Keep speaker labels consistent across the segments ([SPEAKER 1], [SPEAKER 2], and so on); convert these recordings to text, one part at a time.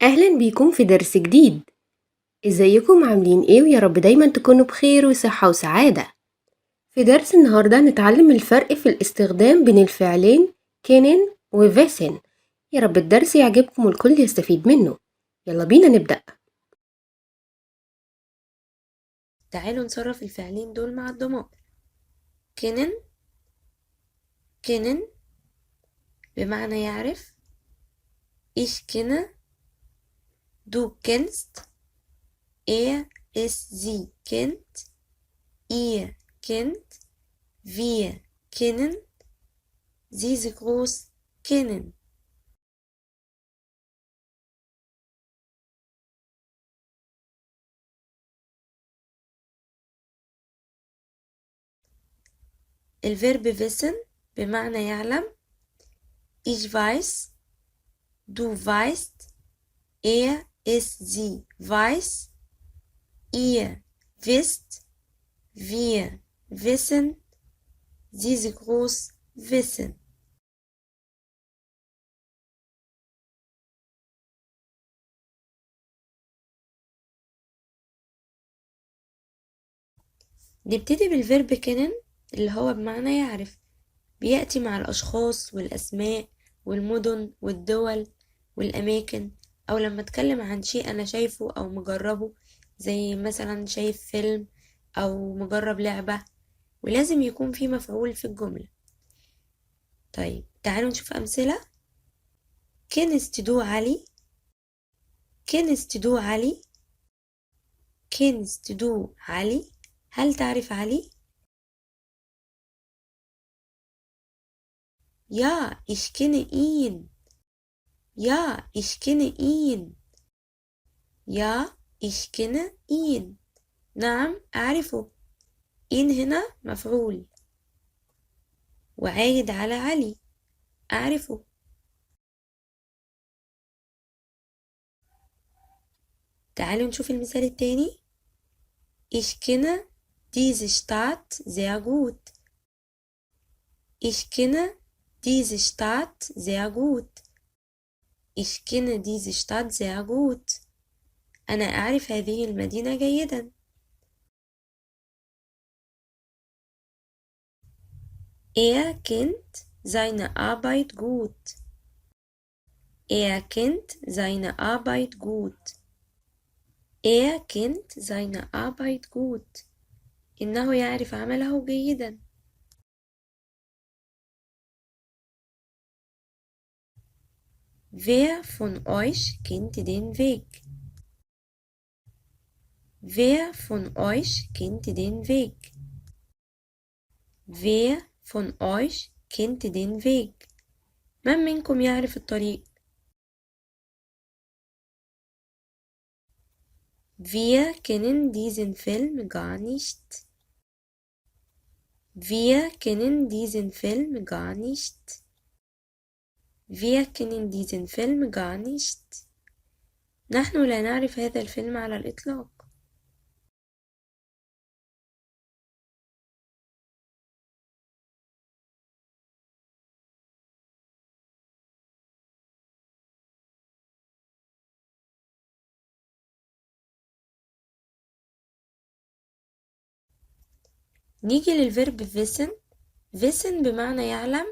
[SPEAKER 1] أهلا بيكم في درس جديد. ازيكم عاملين ايه ويا رب دايما تكونوا بخير وصحة وسعادة. في درس النهاردة نتعلم الفرق في الاستخدام بين الفعلين كينن وفيسن. يا رب الدرس يعجبكم والكل يستفيد منه. يلا بينا نبدأ.
[SPEAKER 2] تعالوا نصرف الفعلين دول مع الضمائر. كنن كنن بمعنى يعرف. ich kenne du kennst es sie kennt ihr kennt wir kennen sie groß kennen. الفيرب wissen بمعنى يعلم. ich weiß du weißt es sie weiß ihr wisst wir wissen sie groß wissen. نبتدي بالفيرب كنن اللي هو بمعنى يعرف، بيأتي مع الأشخاص والأسماء والمدن والدول والأماكن، أو لما أتكلم عن شيء أنا شايفه أو مجربه، زي مثلا شايف فيلم أو مجرب لعبة، ولازم يكون في مفعول في الجملة. طيب تعالوا نشوف أمثلة. كنست دو علي كنست دو علي كنست دو علي، هل تعرف علي؟ Ja, ich kenne ihn. Ja, ich kenne ihn. Ja, ich kenne ihn. نعم أعرفه. إن هنا مفعول وعايد على علي، أعرفه. تعالوا نشوف المثال التاني. Ich kenne diese Stadt sehr gut. Ich kenne diese Stadt sehr gut. Ich kenne diese Stadt sehr gut. أنا أعرف هذه المدينة جيدا. kennt seine Arbeit gut. kennt seine Arbeit gut. kennt seine Arbeit gut. إنه يعرف عمله جيدا. Wer von euch kennt den Weg? Wer von euch kennt den Weg? Wer von euch kennt den Weg? من منكم يعرف الطريق؟ Wir kennen diesen Film gar nicht. Wir kennen diesen Film gar nicht. Wir kennen diesen Film gar nicht. نحن لا نعرف هذا الفيلم على الإطلاق. نيجي للفيرب wissen. wissen بمعنى يعلم،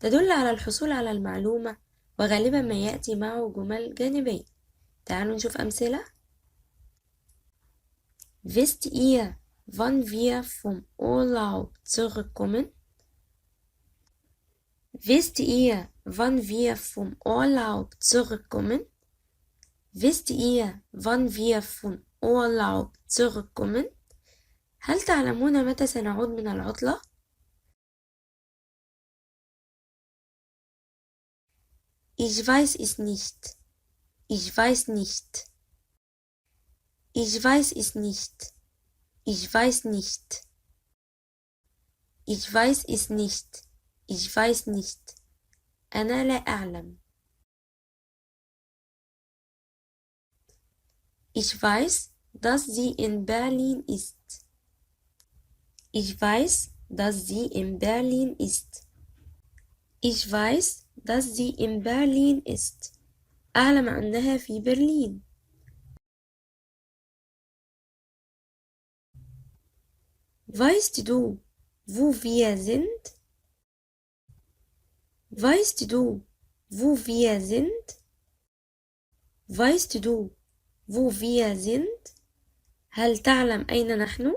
[SPEAKER 2] تدل على الحصول على المعلومة، وغالبا ما يأتي معه جمل جانبية. تعالوا نشوف أمثلة. Wisst ihr, wann wir vom Urlaub zurückkommen? Wisst ihr, wann wir vom Urlaub zurückkommen? Wisst ihr, wann wir vom Urlaub zurückkommen؟ هل تعلمون متى سنعود من العطلة؟ Ich weiß es nicht. Ich weiß nicht. Ich weiß es nicht. Ich weiß nicht. Ich weiß es nicht. Ich weiß nicht. أنا لا أعلم. Ich weiß, dass sie in Berlin ist. Ich weiß, dass sie in Berlin ist. Ich weiß, dass sie in Berlin ist. أعلم عنها في برلين. Weißt du, wo wir sind? Weißt du, wo wir sind? Weißt du, wo wir sind? هل تعلم أين نحن؟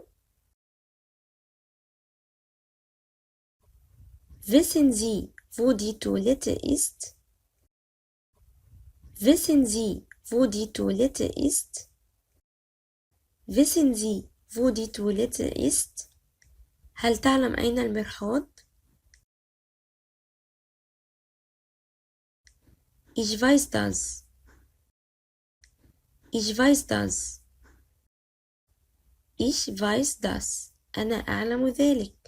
[SPEAKER 2] Wissen Sie, wo die Toilette ist? Wissen Sie, wo die Toilette ist? Wissen Sie, wo die Toilette ist? هل تعلم أين المرحاض؟ Ich weiß das. Ich weiß das. Ich weiß das. أنا أعلم ذلك.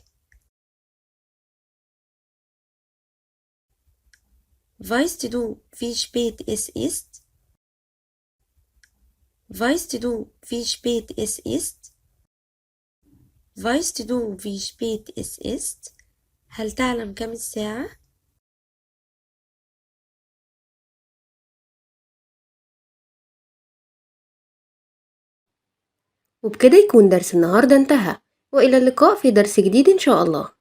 [SPEAKER 2] Weißt du, wie spät es ist? Weißt du, wie spät es ist? Weißt du, wie spät es ist? هل تعلم كم الساعة؟
[SPEAKER 1] وبكده يكون درس النهاردة انتهى، وإلى اللقاء في درس جديد إن شاء الله.